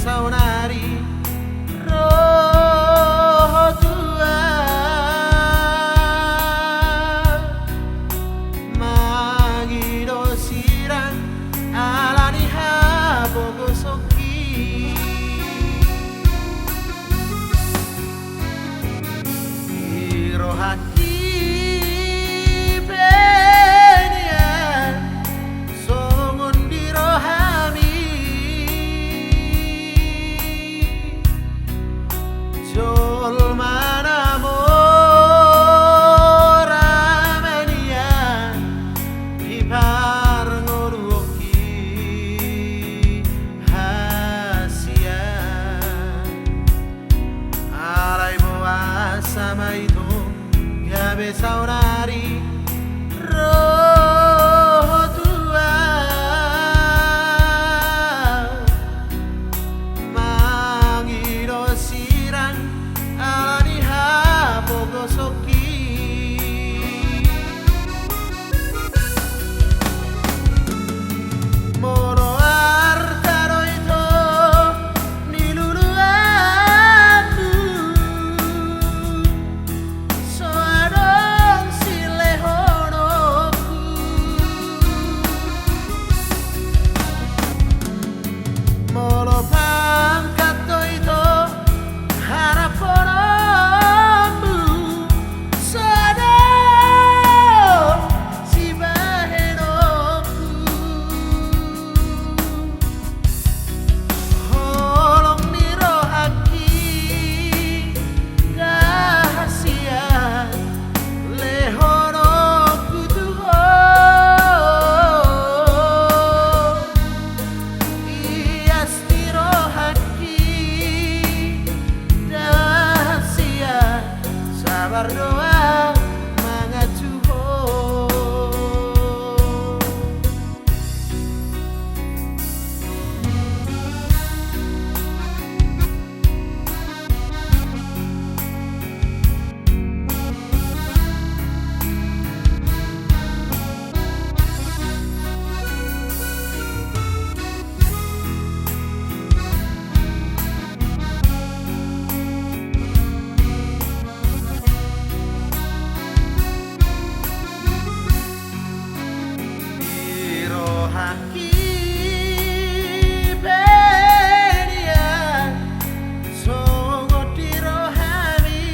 Saunari roh tua magido sirang alani habogo soki irohati sama itu gabe saunari roh tua mangido sirang alani habogo soki moro artaro itu nilulu aku soadong silehonoku molo pangkato itu haraponomu soadong si bahenoku holong miro aki rahasia lehonoku tuho ias miro aki rahasia sabar doa mangacuho haki berian songo dirohani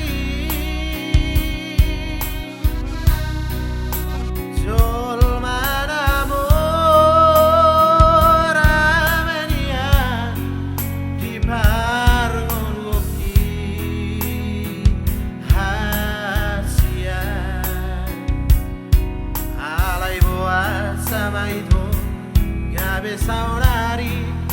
jol manamo ramenia di parngoluki hasia alai boa sama itu gabe saunari